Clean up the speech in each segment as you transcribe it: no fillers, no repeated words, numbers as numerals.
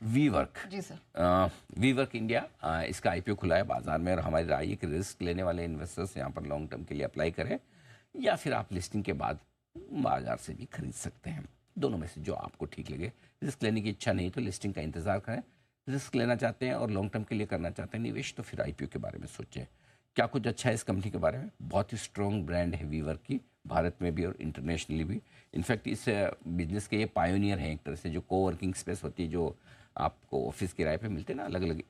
WeWork. जी sir. WeWork India, इसका IPO खुला है बाजार में और हमारी राय है कि रिस्क लेने वाले इन्वेस्टर्स यहाँ पर लॉन्ग टर्म के लिए अप्लाई करें या फिर आप लिस्टिंग के बाद बाजार से भी खरीद सकते हैं। दोनों में से जो आपको ठीक लगे। रिस्क लेने की इच्छा नहीं तो लिस्टिंग का इंतजार करें, रिस्क लेना चाहते हैं और लॉन्ग टर्म के लिए करना चाहते हैं निवेश तो फिर आईपीओ के बारे में सोचें। क्या कुछ अच्छा है इस कंपनी के बारे में? बहुत ही स्ट्रॉन्ग ब्रांड है वीवर्क की, भारत में भी और इंटरनेशनली भी। इनफैक्ट इस बिजनेस के ये पायोनियर हैं एक तरह से। जो कोवर्किंग स्पेस होती है, जो आपको ऑफिस किराए पे मिलते हैं ना अलग अलग,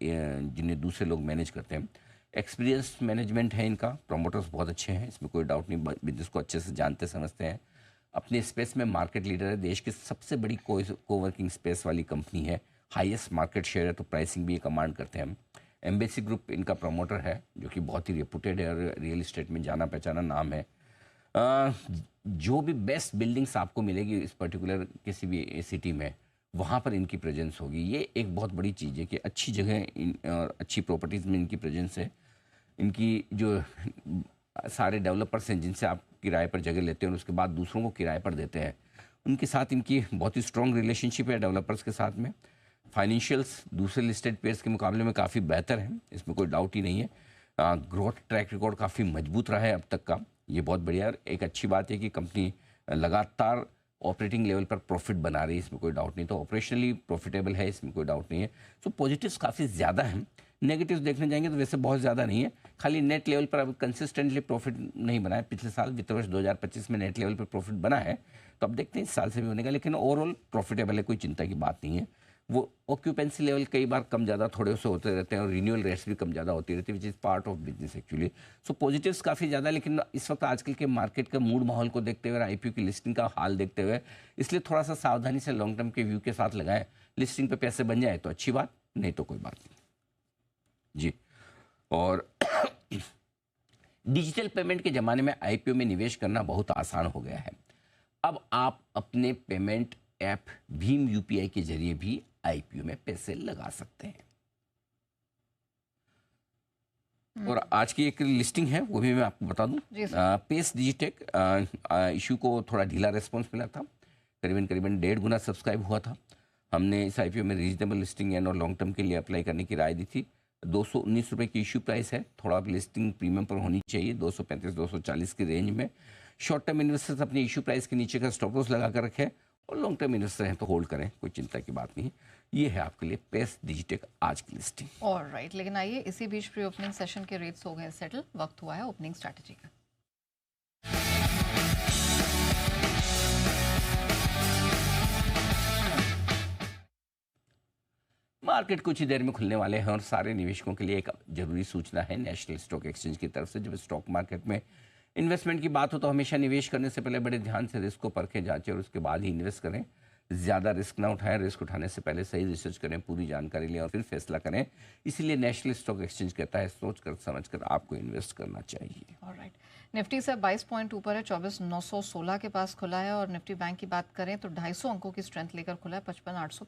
जिन्हें दूसरे लोग मैनेज करते हैं। एक्सपीरियंस मैनेजमेंट है इनका, प्रमोटर्स बहुत अच्छे हैं, इसमें कोई डाउट नहीं, बिजनेस को अच्छे से जानते समझते हैं। अपने स्पेस में मार्केट लीडर है, देश की सबसे बड़ी कोवर्किंग स्पेस वाली कंपनी है, हाईएस्ट मार्केट शेयर है, तो प्राइसिंग भी ये कमांड करते हैं। एम्बेसी ग्रुप इनका प्रमोटर है जो कि बहुत ही रेपुटेड है और रियल इस्टेट में जाना पहचाना नाम है। अ, जो भी बेस्ट बिल्डिंग्स आपको मिलेगी इस पर्टिकुलर किसी भी सिटी में, वहाँ पर इनकी प्रेजेंस होगी। ये एक बहुत बड़ी चीज़ है कि अच्छी जगह और अच्छी प्रॉपर्टीज़ में इनकी प्रेजेंस है। इनकी जो सारे डेवलपर्स हैं जिनसे आप किराए पर जगह लेते हैं और उसके बाद दूसरों को किराए पर देते हैं, उनके साथ इनकी बहुत ही स्ट्रॉन्ग रिलेशनशिप है डेवलपर्स के साथ में। फाइनेंशियल्स दूसरे लिस्टेड पेयर्स के मुकाबले में काफ़ी बेहतर हैं, इसमें कोई डाउट ही नहीं है। ग्रोथ ट्रैक रिकॉर्ड काफ़ी मजबूत रहा है अब तक का, ये बहुत बढ़िया है। और एक अच्छी बात है कि कंपनी लगातार ऑपरेटिंग लेवल पर प्रॉफिट बना रही है, इसमें कोई डाउट नहीं। तो ऑपरेशनली प्रॉफिटेबल है, इसमें कोई डाउट नहीं है। सो पॉजिटिव्स काफ़ी ज़्यादा हैं, नेगेटिव्स देखने जाएंगे तो वैसे बहुत ज़्यादा नहीं है। खाली नेट लेवल पर अब कंसिस्टेंटली प्रॉफिट नहीं बना है। पिछले साल वित्त वर्ष 2025 में नेट लेवल पर प्रॉफिट बना है, तो अब देखते हैं इस साल से भी बनेगा, लेकिन ओवरऑल प्रॉफिटेबल है, कोई चिंता की बात नहीं है। वो ऑक्यूपेंसी लेवल कई बार कम ज़्यादा थोड़े से होते रहते हैं और रिन्यूअल रेट्स भी कम ज़्यादा होती रहती है, which is part of business actually. So positives काफ़ी ज़्यादा, लेकिन इस वक्त आजकल के मार्केट के मूड माहौल को देखते हुए और आईपीओ की लिस्टिंग का हाल देखते हुए, इसलिए थोड़ा सा सावधानी से लॉन्ग टर्म के व्यू के साथ लगाएं। लिस्टिंग पे पैसे बन जाए तो अच्छी बात, नहीं तो कोई बात नहीं जी। और डिजिटल पेमेंट के ज़माने में आईपीओ में निवेश करना बहुत आसान हो गया है। अब आप अपने पेमेंट ऐप भीम यूपीआई के जरिए भी आईपीओ में पैसे लगा सकते हैं। और आज की एक लिस्टिंग है वो भी मैं आपको बता दूं। पेस डिजिटेक इशू को थोड़ा ढीला रिस्पॉन्स मिला था, करीबन करीबन 1.5 गुना सब्सक्राइब हुआ था। हमने इस आईपीओ में रीजनेबल लिस्टिंग एंड और लॉन्ग टर्म के लिए अप्लाई करने की राय दी थी। 219 रुपये की इशू प्राइस है, थोड़ा लिस्टिंग प्रीमियम पर होनी चाहिए 235-240 की रेंज में। शॉर्ट टर्म इन्वेस्टर्स अपनी इशू प्राइस के नीचे का स्टॉप लॉस लगा कर रखें और लॉन्ग टर्म इन्वेस्टर हैं तो होल्ड करें, कोई चिंता की बात नहीं। ये है आपके लिए पेस डिजिटेक आज की लिस्टिंग। ऑलराइट, लेकिन आइए इसी बीच प्री ओपनिंग सेशन के रेट्स हो गए सेटल, वक्त हुआ है ओपनिंग स्ट्रैटेजी का। मार्केट कुछ ही देर में खुलने वाले हैं और सारे निवेशकों के लिए एक जरूरी सूचना है नेशनल स्टॉक एक्सचेंज की तरफ से। जब स्टॉक मार्केट में इन्वेस्टमेंट की बात हो तो हमेशा निवेश करने से पहले बड़े ध्यान से रिस्क को परखें, जांचें और उसके बाद ही इन्वेस्ट करें। ज़्यादा रिस्क ना उठाएं, रिस्क उठाने से पहले सही रिसर्च करें, पूरी जानकारी लें और फिर फैसला करें। इसीलिए नेशनल स्टॉक एक्सचेंज कहता है सोच कर समझ कर आपको इन्वेस्ट करना चाहिए। ऑलराइट, निफ्टी से 22 पॉइंट ऊपर है, 24,916 के पास खुला है। और निफ्टी बैंक की बात करें तो 250 अंकों की स्ट्रेंथ लेकर खुला है, 55,800